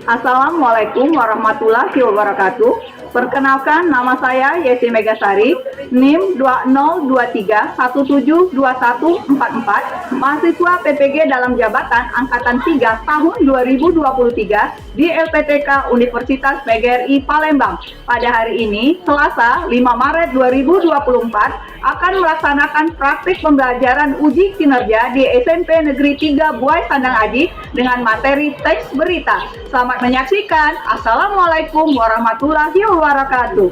Assalamualaikum warahmatullahi wabarakatuh. Perkenalkan, nama saya Yesi Megasari, NIM 2023172144, mahasiswa PPG dalam jabatan Angkatan 3 tahun 2023 di LPTK Universitas PGRI Palembang. Pada hari ini, Selasa 5 Maret 2024, akan melaksanakan praktik pembelajaran uji kinerja di SMP Negeri 3 Buai Sandang Aji dengan materi teks berita. Selamat menyaksikan. Assalamualaikum warahmatullahi wabarakatuh.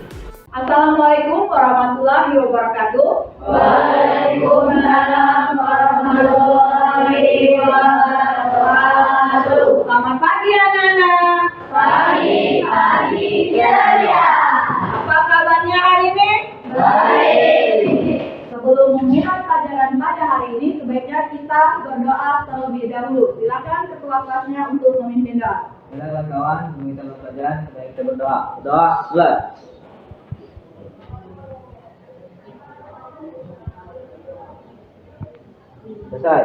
Assalamualaikum warahmatullahi wabarakatuh. Waalaikumsalam warahmatullahi wabarakatuh. Selamat pagi anak-anak. Pagi, ya. Apa kabarnya hari ini? Baik. Sebelum memulai pelajaran pada hari ini, sebaiknya kita berdoa terlebih dahulu. Silakan ketua kelasnya untuk memimpin doa. Silakan kawan, kita pelajaran, kita berdoa. Doa, mulai. Selesai.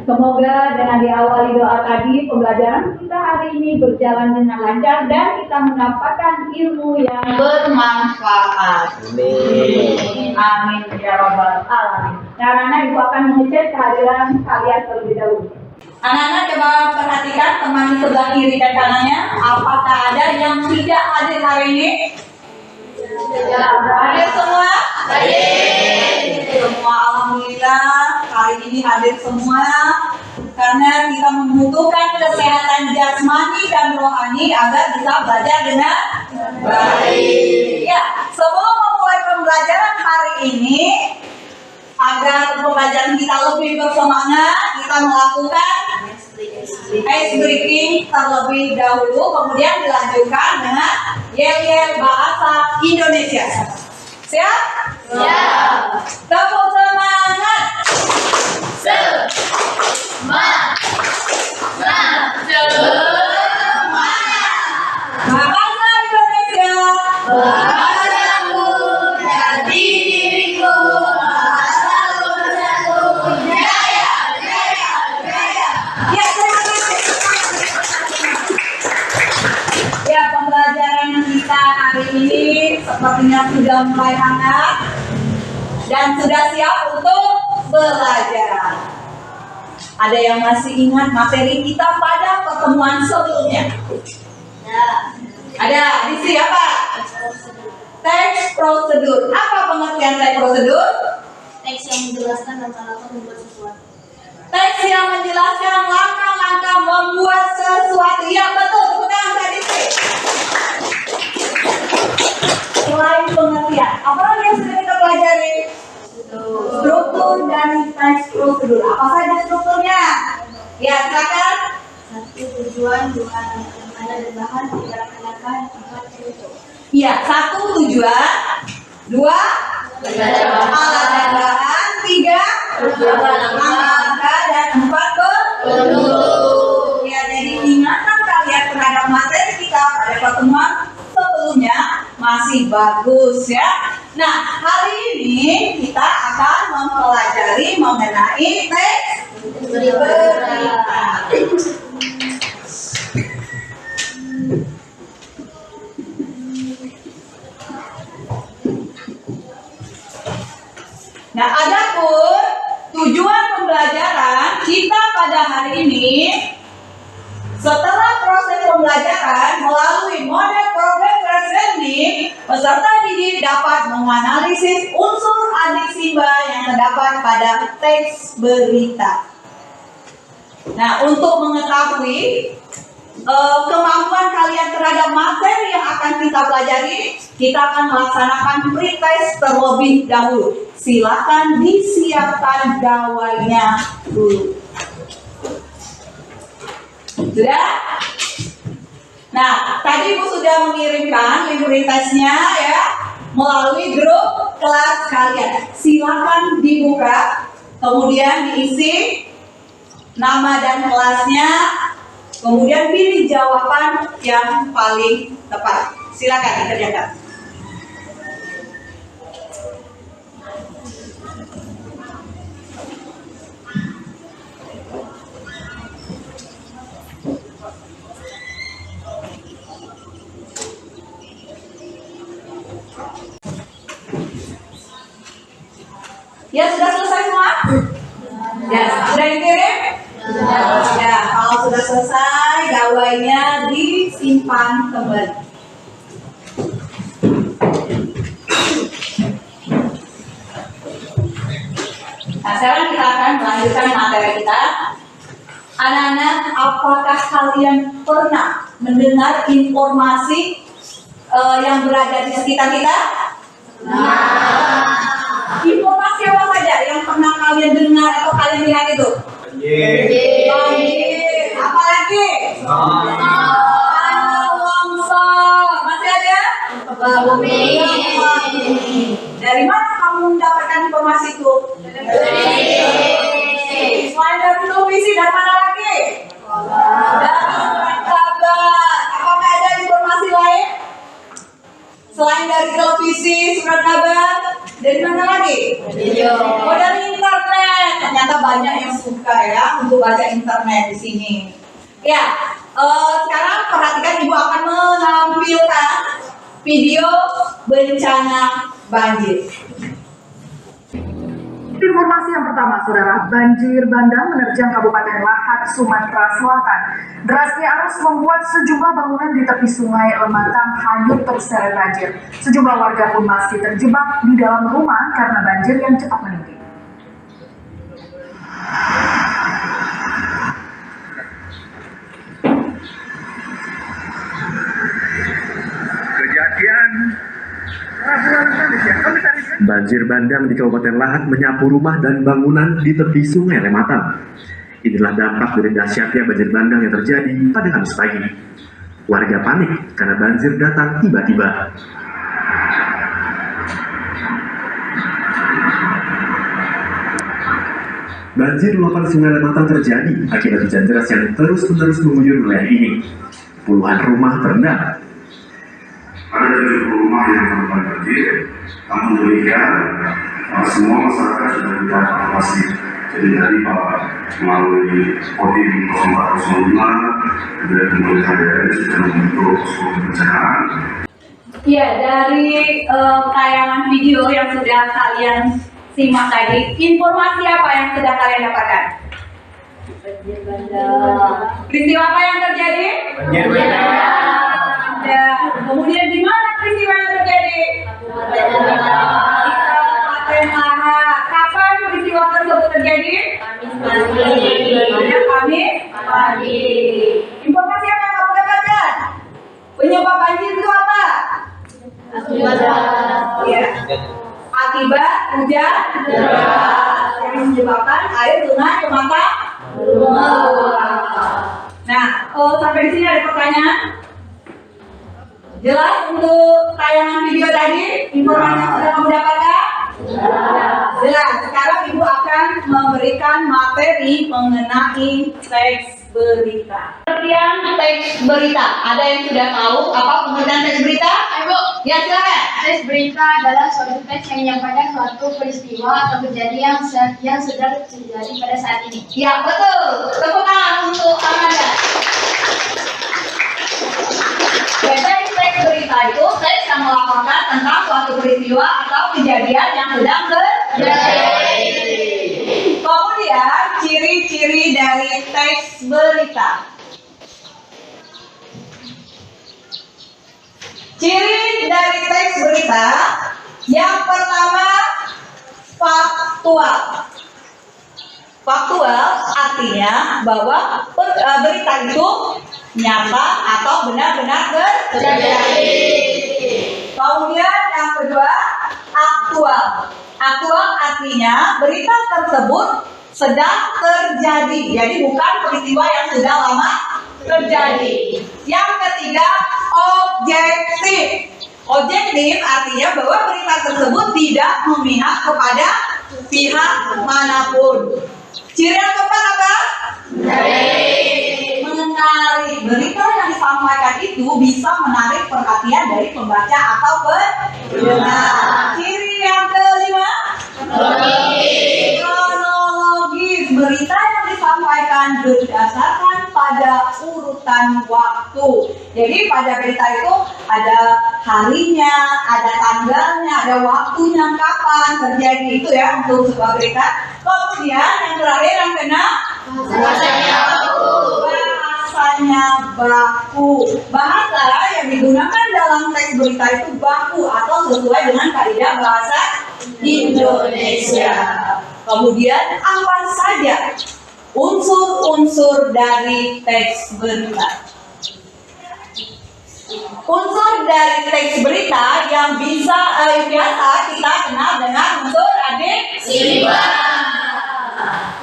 Semoga dengan diawali doa tadi, pembelajaran kita hari ini berjalan dengan lancar dan kita mendapatkan ilmu yang bermanfaat. Amin. Amin ya rabbal alamin. Karena ibu akan mengecek kehadiran kalian terlebih dahulu. Anak-anak coba perhatikan teman di sebelah kiri dan kanannya. Apakah ada yang tidak hadir hari ini? Hadir semua? Hadir. Semua alhamdulillah hari ini hadir semua. Karena kita membutuhkan kesehatan jasmani dan rohani agar bisa belajar dengan baik. Ya, sebelum memulai pembelajaran hari ini, agar pembelajaran kita lebih bersemangat, kita melakukan ice breaking terlebih dahulu, kemudian dilanjutkan dengan yel-yel bahasa Indonesia. Siap? Siap. Tepuk semangat. Bahasa Indonesia. Bahasaku dari diriku, bahasaku bersatu, jaya. Ya, terima kasih. Ya, pembelajaran kita hari ini sepertinya sudah mulai hangat dan sudah siap untuk belajar. Ada yang masih ingat materi kita pada pertemuan sebelumnya? Ada. Di sini apa? Teks prosedur. Apa pengertian teks prosedur? Teks yang menjelaskan langkah-langkah membuat sesuatu. Teks yang menjelaskan langkah-langkah membuat sesuatu. Ya, betul. Tepuk tangan tadi sih. Selain pengertian, apa lagi yang sudah kita pelajari? Struktur dari teks prosedur. Apa saja strukturnya? Ya, silakan. 1. Tujuan, 2. Rencana dan bahan, 3. Langkah, 4. Penutup. Iya, 1. Tujuan, 2. alat dan bahan, 3. langkah, dan 4. Penutup. Ya, jadi ingatan kalian terhadap materi kita pada pertemuan sebelumnya masih bagus ya. Nah, hari ini kita akan mempelajari mengenai teks berita. Nah, adapun tujuan pembelajaran kita pada hari ini, setelah proses pembelajaran melalui model problem learning, peserta didik dapat menganalisis unsur adiksi yang terdapat pada teks berita. Nah, untuk mengetahui kemampuan kalian terhadap materi yang akan kita pelajari, kita akan melaksanakan pretest terlebih dahulu. Silakan disiapkan gawainya dulu. Sudah? Nah, tadi Ibu sudah mengirimkan link pretestnya ya melalui grup kelas kalian. Silakan dibuka, kemudian diisi nama dan kelasnya. Kemudian pilih jawaban yang paling tepat. Silakan dikerjakan. Ya, sudah selesai semua? Ya, sudah dikirim? Ya, kalau sudah selesai, gawainya disimpan kembali. Nah, sekarang kita akan melanjutkan materi kita. Anak-anak, apakah kalian pernah mendengar informasi yang berada di sekitar kita? Informasi apa saja yang pernah kalian dengar atau kalian lihat itu? Banjir. Apa lagi? Tanah longsor. Masih ada? Bumi. Dari mana kamu mendapatkan informasi itu? Selain dari televisi, dari mana lagi? Dari surat kabar. Apakah ada informasi lain? Selain dari televisi, surat kabar, dari mana lagi? Oh, dari internet. Ternyata banyak yang suka ya untuk baca internet di sini. Ya, sekarang perhatikan, ibu akan menampilkan video bencana banjir. Informasi yang pertama, saudara, banjir bandang menerjang Kabupaten Lahat, Sumatera Selatan. Derasnya arus membuat sejumlah bangunan di tepi sungai Lematang hanyut terseret banjir. Sejumlah warga pun masih terjebak di dalam rumah karena banjir yang cepat meninggi. Banjir bandang di Kabupaten Lahat menyapu rumah dan bangunan di tepi sungai Lematang. Inilah dampak dari dahsyatnya banjir bandang yang terjadi pada Kamis pagi. Warga panik karena banjir datang tiba-tiba. Banjir luapan sungai Lematang terjadi akibat hujan deras yang terus-menerus mengguyur wilayah ini. Puluhan rumah terendam. Ada 70 rumah yang terendam banjir. Namun demikian, semua masyarakat sudah dievakuasi. Jadi tadi Pak melalui Kodim 0405 dari pemerintah daerah sudah membentuk posko bencana. Ya, dari tayangan video yang sudah kalian simak tadi, informasi apa yang sudah kalian dapatkan? Banjir bandang. Peristiwa apa yang terjadi? Banjir bandang. Ya, kemudian di mana peristiwa yang terjadi? Kabupaten Lahat. Kapan peristiwa tersebut terjadi? Kamis pagi. Informasi apa yang kamu dapatkan? Penyebab banjir itu apa? Ya. Akibat hujan deras yang menyebabkan air sungai Lematang meluap. Nah, sampai di sini ada pertanyaan? Jelas untuk tayangan video tadi, informasi yang sudah kamu dapatkan? Jelas. Sekarang ibu akan memberikan materi mengenai teks berita. Pengertian teks berita. Ada yang sudah tahu apa pengertian teks berita? Ibu, Ya, silakan. teks berita adalah suatu teks yang menyampaikan suatu peristiwa atau kejadian yang sedang terjadi pada saat ini. Ya, betul. Tepuk tangan untuk Amanda. Teks berita itu teks yang melaporkan tentang suatu peristiwa atau kejadian yang sedang terjadi. Kemudian ciri-ciri dari teks berita. Ciri dari teks berita yang pertama, faktual. Faktual artinya bahwa berita itu nyata atau benar-benar terjadi. Kemudian yang kedua, aktual. Aktual artinya berita tersebut sedang terjadi. Jadi bukan peristiwa yang sudah lama terjadi. Yang ketiga, objektif. Objektif artinya bahwa berita tersebut tidak memihak kepada pihak manapun. Ciri yang keempat apa? Menarik. Berita yang disampaikan itu bisa menarik perhatian dari pembaca atau pendengar. Ciri yang kelima, kronologis. Berita yang disampaikan berdasarkan pada pada urutan waktu. Jadi pada berita itu ada harinya, ada tanggalnya, ada waktunya kapan terjadi, itu ya untuk sebuah berita. Kemudian yang terakhir yang keenam, bahasanya baku. Bahasa yang digunakan dalam teks berita itu baku atau sesuai dengan kaidah bahasa Indonesia. Kemudian apa saja unsur-unsur dari teks berita? Unsur dari teks berita yang biasa kita kenal dengan unsur adik simbang.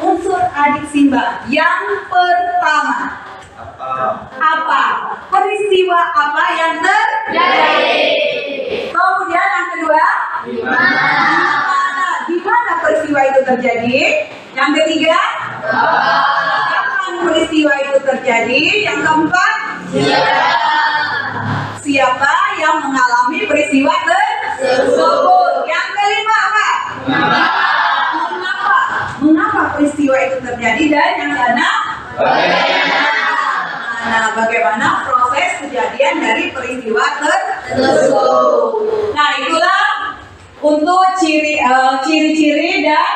Unsur adik simbang yang pertama, apa? Peristiwa apa yang terjadi? Kemudian yang kedua, di mana peristiwa itu terjadi? Yang ketiga, kapan peristiwa itu terjadi? Yang keempat, siapa yang mengalami peristiwa tersebut? Yang kelima apa? Mengapa peristiwa itu terjadi? Dan yang keenam, bagaimana proses kejadian dari peristiwa tersebut. Nah, itulah untuk ciri-ciri dan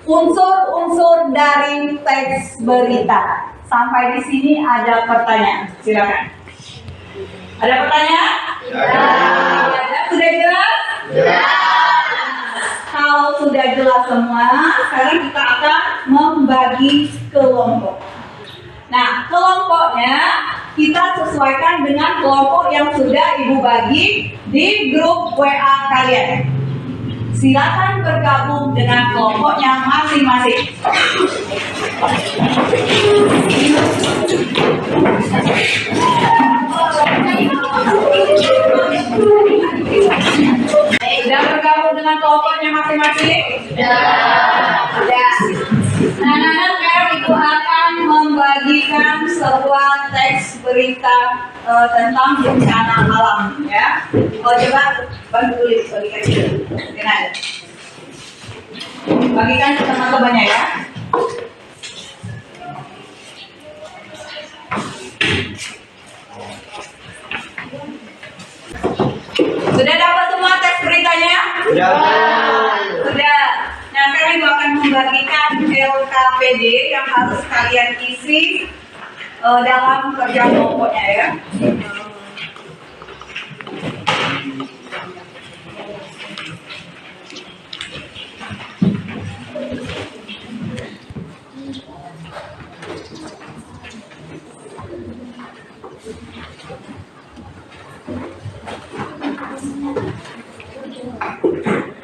unsur-unsur dari teks berita. Sampai di sini ada pertanyaan? Silakan. Ada pertanyaan? Sudah jelas? Kalau sudah jelas semua, sekarang kita akan membagi kelompok. Nah, kelompoknya kita sesuaikan dengan kelompok yang sudah Ibu bagi di grup WA kalian. Silakan bergabung dengan kelompoknya masing-masing. Sudah bergabung dengan kelompoknya masing-masing? Sudah. Nah, sekarang Ibu akan membagikan sebuah teks berita tentang bencana alam, ya. Coba bantu tulis, bagikan bagikan ke teman-temannya, ya. Sudah dapat semua teks beritanya? Sudah. Nah, sekarang Ibu akan membagikan LKPD yang harus kalian isi dalam kerja kelompoknya, ya.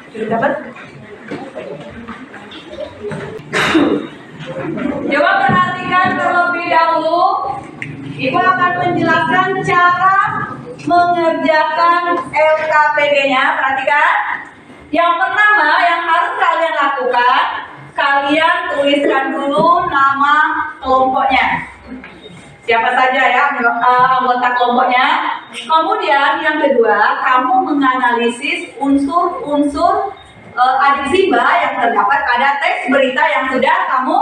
Sudah dapat? Coba perhatikan terlebih dahulu. Ibu akan menjelaskan cara mengerjakan LKPD-nya. Perhatikan. Yang pertama yang harus kalian lakukan, kalian tuliskan dulu nama kelompoknya. Siapa saja ya anggota kelompoknya. Kemudian yang kedua, kamu menganalisis unsur-unsur adik simba yang terdapat pada teks berita yang sudah kamu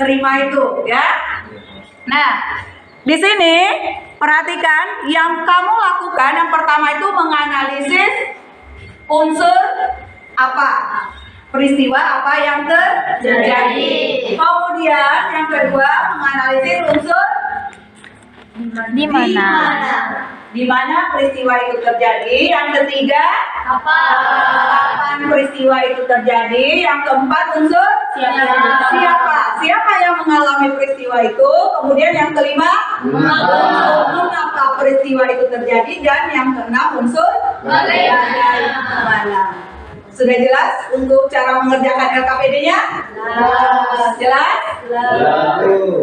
terima itu, ya. Nah, di sini perhatikan yang kamu lakukan. Yang pertama itu menganalisis unsur apa, peristiwa apa yang terjadi. Kemudian yang kedua menganalisis unsur di mana peristiwa itu terjadi. Yang ketiga, kapan peristiwa itu terjadi. Yang keempat, unsur siapa yang mengalami peristiwa itu. Kemudian yang kelima, mengapa peristiwa itu terjadi. Dan yang keenam, unsur bagaimana. Sudah jelas untuk cara mengerjakan LKPD-nya? Jelas?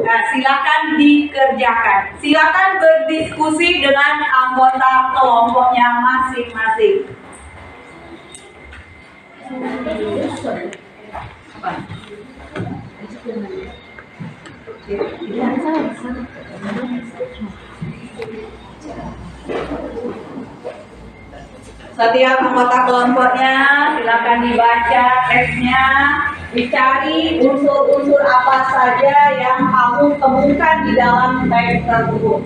Nah, silakan dikerjakan. Silakan berdiskusi dengan anggota kelompoknya masing-masing. Setiap anggota kelompoknya silakan dibaca teksnya, Dicari unsur-unsur apa saja yang kamu temukan di dalam teks tersebut.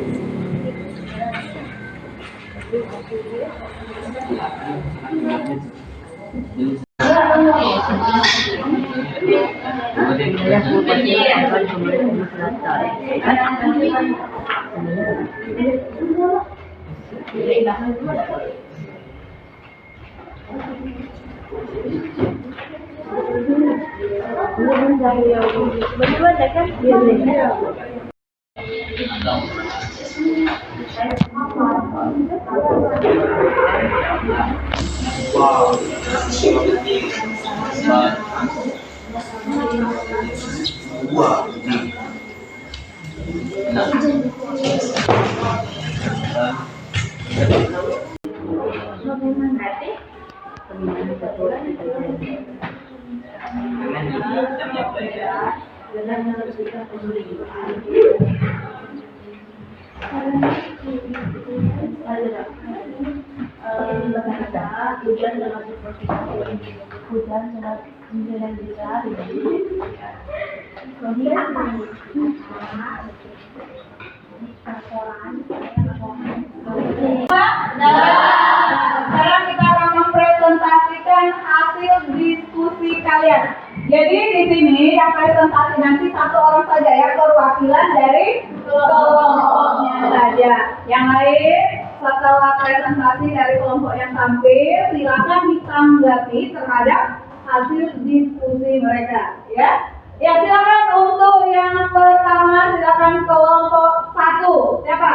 Sekarang kita akan mempresentasikan hasil diskusi kalian. Jadi di sini yang presentasi nanti satu orang saja ya, perwakilan dari kelompoknya saja. Yang lain setelah presentasi dari kelompok yang tampil, silakan ditanggapi terhadap hasil diskusi mereka, ya. Ya, silakan untuk yang pertama, silakan kelompok 1. Siapa?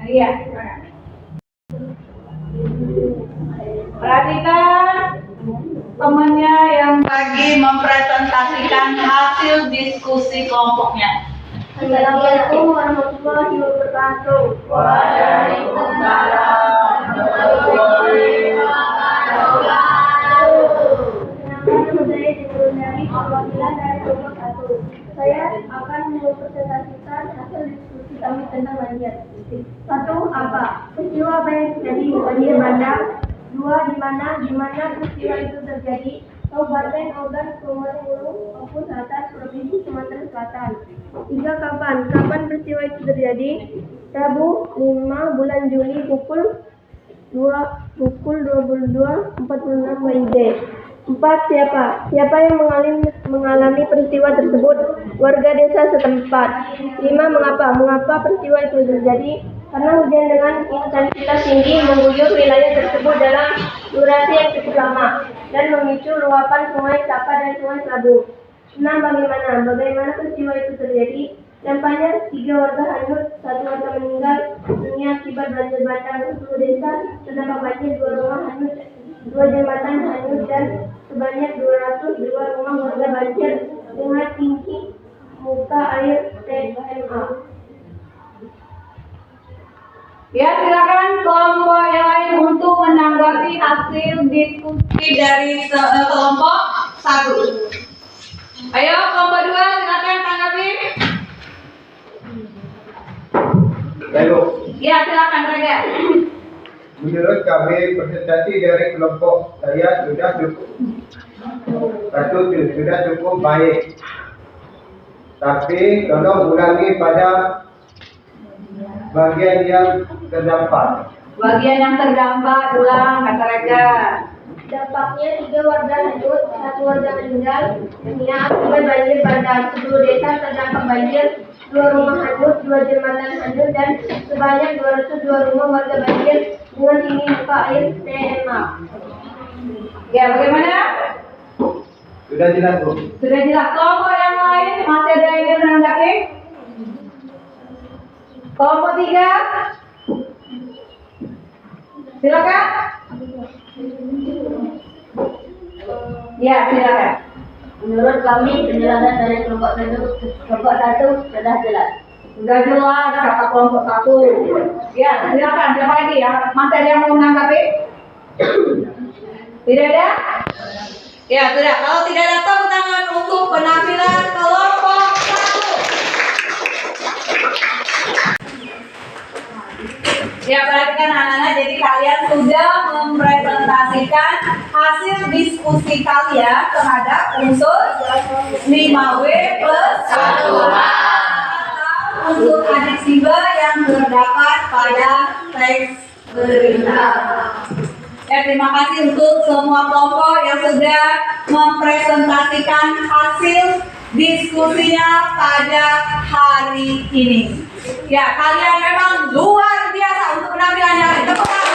Nah, iya, silakan. Perhatikan temannya yang lagi mempresentasikan hasil diskusi kelompoknya. Assalamualaikum warahmatullahi wabarakatuh. Waalaikumsalam warahmatullahi Saya akan mempresentasikan hasil diskusi kami tentang banjir. 1. Apa peristiwa dari banjir bandang? 2. Di mana peristiwa itu terjadi? Kabupaten Ogan Komering maupun Selatan Provinsi Sumatera Selatan. 3. Kapan peristiwa itu terjadi? Rabu 5 bulan Juli pukul 22.46 WIB. 4. Siapa yang mengalami peristiwa tersebut? Warga desa setempat. 5. Mengapa peristiwa itu terjadi? Karena hujan dengan intensitas tinggi mengguyur wilayah tersebut dalam durasi yang cukup lama dan memicu luapan sungai Sapa dan sungai Sabu. 6. Bagaimana peristiwa itu terjadi? Dampaknya 3 warga hanyut, 1 warga meninggal dunia akibat banjir bandang. 10 desa terdampak banjir, 2 rumah hanyut, 2 jembatan hanyut, dan sebanyak 202 rumah warga banjir dengan tinggi muka air TMA. Ya, silakan kelompok yang lain untuk menanggapi hasil diskusi dari kelompok 1. Ayo, kelompok 2, silakan tanggapi. Lalu, Ya, silakan Rega. menurut kami presentasi dari kelompok saya sudah cukup. Sudah cukup baik. Tapi tolong ulangi pada bagian yang terdampak. Bagian yang terdampak, ulang kata Rega. Dampaknya 3 warga hanyut, 1 warga meninggal dunia akibat banjir bandang. 10 desa terdampak banjir, 2 rumah hanyut, 2 jembatan hanyut, dan sebanyak 202 rumah warga banjir dengan tinggi muka air TMA. Ya, bagaimana? Sudah jelas, Bu? Sudah jelas. Kelompok yang lain masih ada yang ingin menanggapi? Kelompok 3, silakan. Ya, silakan. Menurut kami penjelasan dari kelompok 1 sudah jelas. Sudah jelas kata kelompok 1. Ya, silakan. Siapa lagi ya? Masih ada yang mau menanggapi? Tidak ada? Ya, sudah. Kalau tidak ada, tepuk tangan untuk penampilan kelompok 1. Ya, perhatikan anak-anak, jadi kalian sudah mempresentasikan hasil diskusi diskusi kalian terhadap unsur 5W plus 1H atau unsur adisiba yang terdapat pada teks berita. Ya, terima kasih untuk semua kelompok yang sudah mempresentasikan hasil diskusinya pada hari ini. Ya, kalian memang luar biasa untuk penampilannya. Tepuk tangan.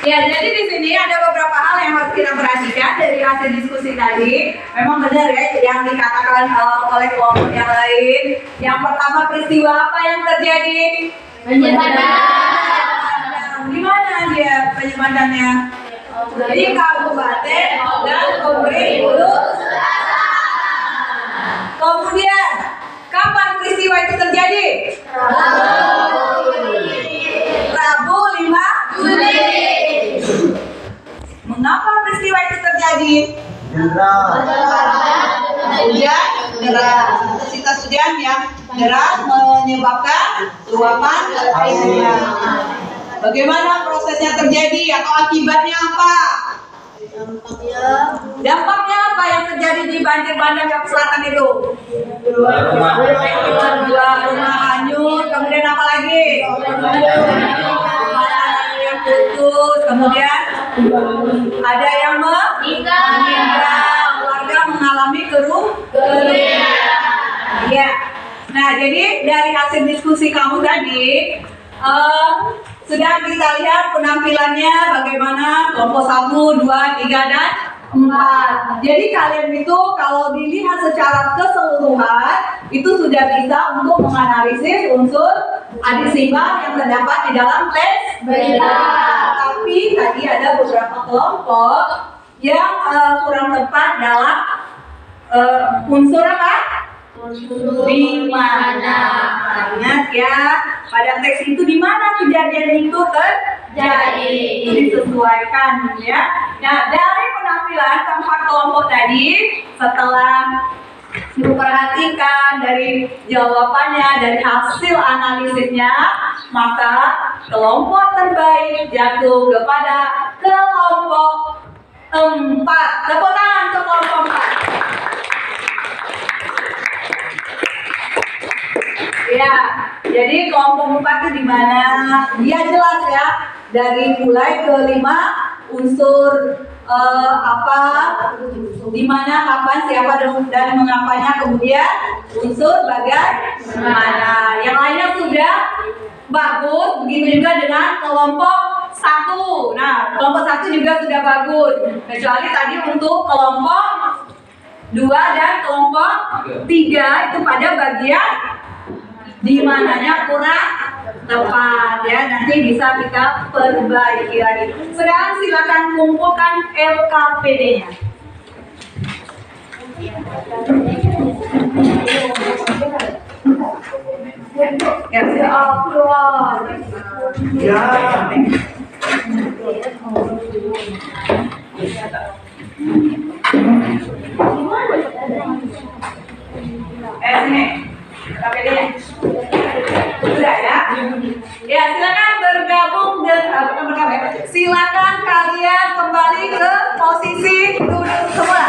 Ya, jadi di sini ada beberapa hal yang harus kita perhatikan dari hasil diskusi tadi. Memang benar ya yang dikatakan oleh kelompok yang lain. Yang pertama, peristiwa apa yang terjadi? Banjir bandang. Di mana dia banjir bandangnya? Di Kabupaten dan Kepri Hulu. Kemudian, kapan peristiwa itu terjadi? Rabu 5 Juli. Mengapa peristiwa itu terjadi? Hujan deras. Intensitas hujan yang deras menyebabkan luapan air. Bagaimana prosesnya terjadi atau akibatnya apa? Dampaknya apa yang terjadi di banjir bandang Jakarta Selatan itu? Dua rumah hanyut, kemudian apa lagi? Yang putus, kemudian ada yang meninggal, warga mengalami kerugian. Ya. Nah, jadi dari hasil diskusi kamu tadi sudah kita lihat penampilannya bagaimana kelompok 1, 2, 3, dan 4. Jadi kalian itu kalau dilihat secara keseluruhan itu sudah bisa untuk menganalisis unsur adisiba yang terdapat di dalam teks berita. Tapi tadi ada beberapa kelompok yang kurang tepat dalam unsur apa? Di mana? Ingat ya, pada teks itu di mana kejadian itu terjadi, disesuaikan ya. Nah, dari penampilan keempat kelompok tadi, setelah diperhatikan dari jawabannya, dari hasil analisisnya, maka kelompok terbaik jatuh kepada kelompok 4. Tepuk tangan untuk kelompok 4. Ya, jadi kelompok 4 itu di mana? Dia jelas ya, dari mulai ke 5 unsur apa, di mana, kapan, siapa, dan mengapanya, kemudian unsur bagaimana. Yang lainnya sudah bagus, begitu juga dengan kelompok 1. Nah, kelompok 1 juga sudah bagus, kecuali tadi untuk kelompok 2 dan kelompok 3 itu pada bagian di mananya kurang tepat ya, nanti bisa kita perbaiki lagi. Sekarang silakan kumpulkan LKPD-nya. Ya, keluar. Ya. Sini. KPD-nya. Sudah ya? Ya, silakan bergabung dan silakan kalian kembali ke posisi duduk semula.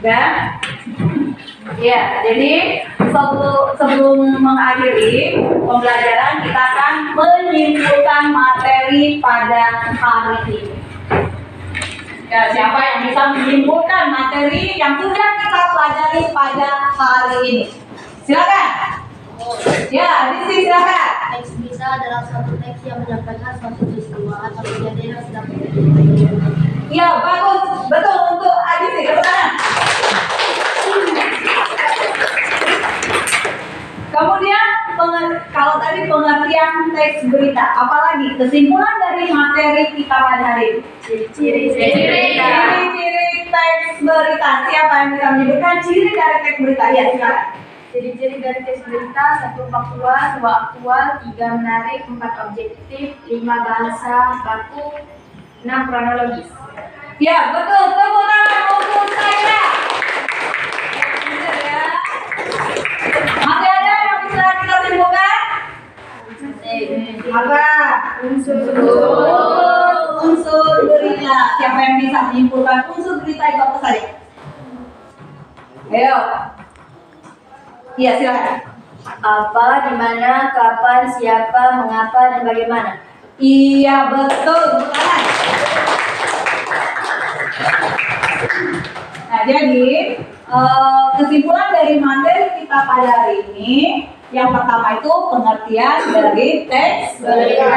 Dan ya, jadi sebelum mengakhiri pembelajaran, kita akan menyimpulkan materi pada hari ini. Ya, siapa yang bisa menyimpulkan materi yang sudah kita pelajari pada hari ini? Silakan. Ya, Rizky silakan. Teks berita adalah suatu teks yang menyampaikan suatu peristiwa atau kejadian yang sedang terjadi. Ya, bagus. Betul untuk Adisi. Tepuk tangan. Kemudian kalau tadi pengertian teks berita, apalagi kesimpulan dari materi kita pada hari ini? Ciri-ciri teks berita. Siapa yang bisa menyebutkan ciri dari teks berita? Ya, silakan. Ciri-ciri dari teks berita: 1 faktual, 2 aktual, 3 menarik, 4 objektif, 5 bahasa baku, 6 kronologis. Ya, betul. Tepuk tangan untuk saya. Masih ada yang bisa kita simpulkan? Apa? Unsur berita. Siapa yang bisa menyimpulkan unsur berita itu apa saja? Ayo. Iya, silakan. Apa, di mana, kapan, siapa, mengapa, dan bagaimana. Iya, betul. Bukan. Nah, jadi kesimpulan dari materi kita pada hari ini, yang pertama itu pengertian dari teks berita.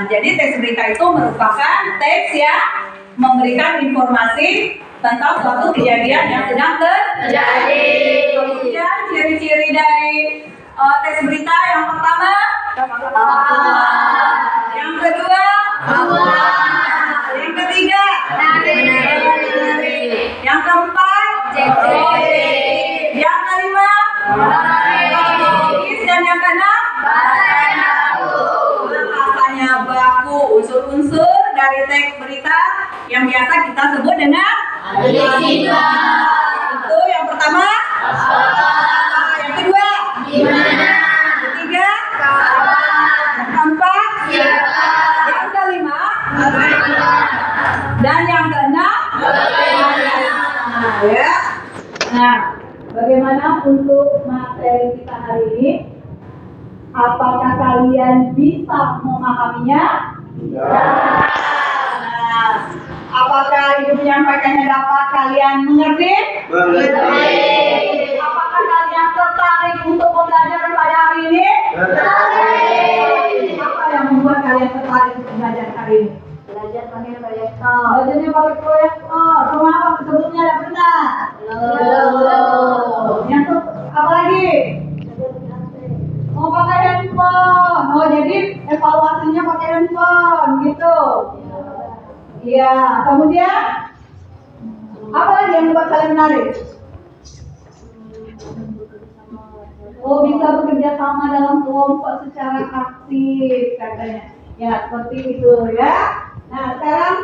Jadi teks berita itu merupakan teks yang memberikan informasi tentang suatu kejadian yang sedang terjadi. Kemudian ciri-ciri dari teks berita yang pertama, yang kedua, yang ketiga, yang keempat, yang kelima, dan yang keenam, bahasanya baku. Unsur-unsur dari teks berita yang biasa kita sebut dengan itu yang pertama, yang kedua, ketiga, yang keempat, yang kelima, dan yang keenam. Ya. Nah, bagaimana untuk materi kita hari ini? Apakah kalian bisa memahaminya? Nah, apakah ibu menyampaikannya dapat kalian mengerti? Apakah kalian tertarik untuk pembelajaran pada hari ini? Apa yang membuat kalian tertarik untuk belajar hari ini? Belajar pakai proyektor. Belajarnya pakai proyektor. Kenapa sebelumnya ada benar? Yang apa lagi? Mau pakai handphone. Oh, jadi evaluasinya pakai handphone gitu. Iya. Kemudian apa lagi yang membuat kalian menarik? Oh, bisa bekerja sama dalam kelompok secara aktif katanya. Ya, seperti itu ya. Nah, sekarang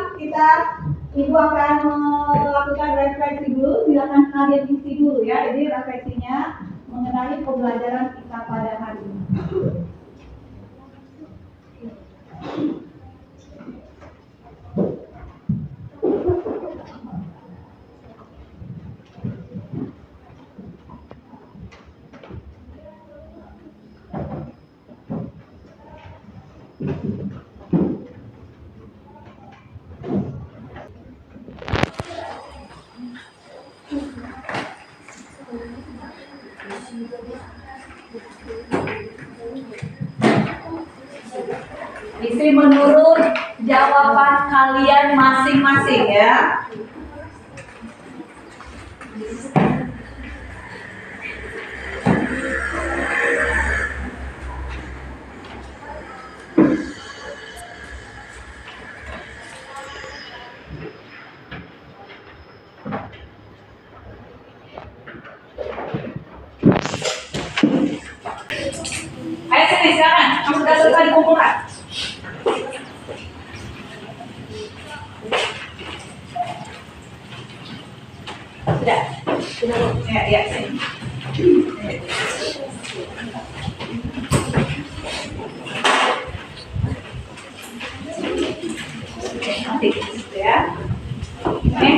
Ibu akan melakukan refleksi dulu. Silakan kalian isi dulu ya. Jadi refleksinya mengenai pembelajaran kita pada hari ini. Isi menurut jawaban kalian masing-masing ya. Ayo sini silakan, kamu sudah selesai dikumpulkan. Sudah. Ya, sini. Nanti ya. Oke.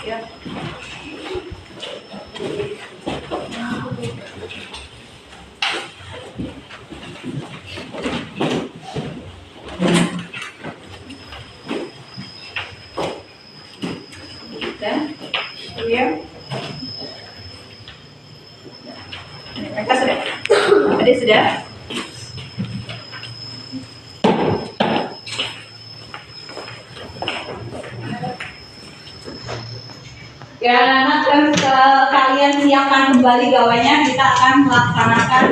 Ya. Ya. Mereka sudah. Adik sudah. Ya, nanti kalian siapkan kembali gawainya. Kita akan melaksanakan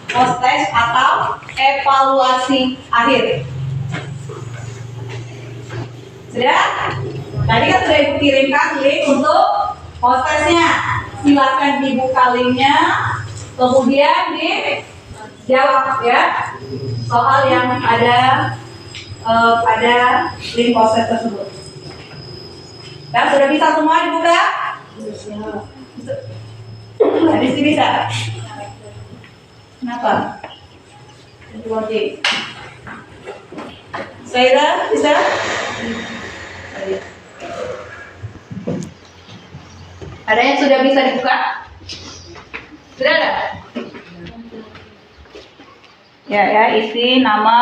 post test atau evaluasi akhir. Sudah? Tadi kan sudah Ibu kirimkan link untuk post testnya. Silakan dibuka linknya, kemudian jawab ya soal yang ada pada link poster tersebut. Dan sudah bisa semua dibuka? Dari sini bisa. Kenapa? Oke. Saira bisa? Ada yang sudah bisa dibuka? Sudah ada? Ya, isi nama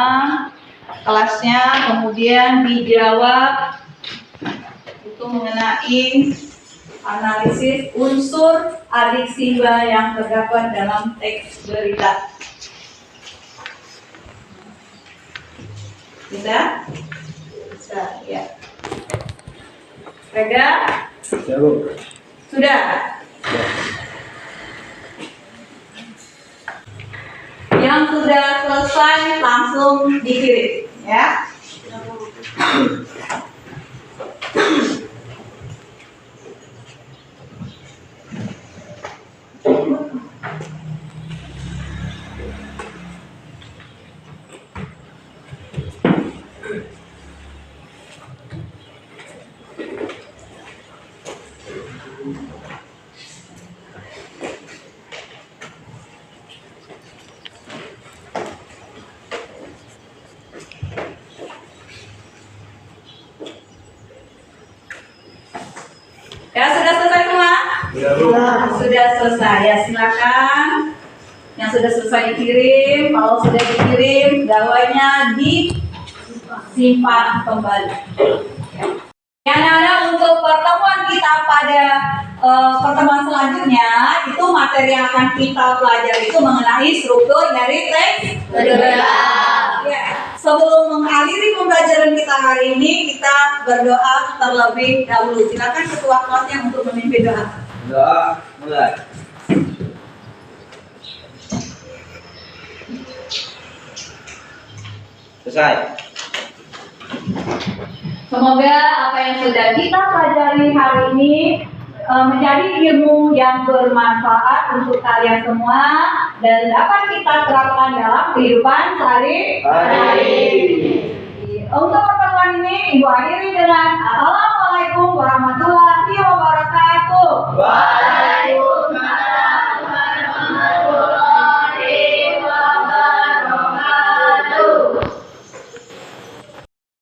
kelasnya, kemudian dijawab itu mengenai analisis unsur adiksiwa yang terdapat dalam teks berita. Bisa? Bisa, ya. Rega? Sudah? Yang sudah selesai langsung dikirim, ya. Ya, sudah selesai semua? Sudah selesai. Ya, silakan. Yang sudah selesai dikirim, kalau sudah dikirim, gawainya disimpan kembali. Ya, anak-anak, untuk pertemuan kita pada pertemuan selanjutnya, itu materi yang akan kita pelajari itu mengenai struktur dari teks berita. Ya. Sebelum mengakhiri pembelajaran kita hari ini, kita berdoa terlebih dahulu. Silakan ketua kelasnya untuk memimpin doa. Doa mulai. Selesai. Semoga apa yang sudah kita pelajari hari ini menjadi ilmu yang bermanfaat untuk kalian semua dan dapat kita terapkan dalam kehidupan sehari-hari. Untuk pertemuan ini, Ibu akhiri dengan Assalamualaikum warahmatullahi wabarakatuh.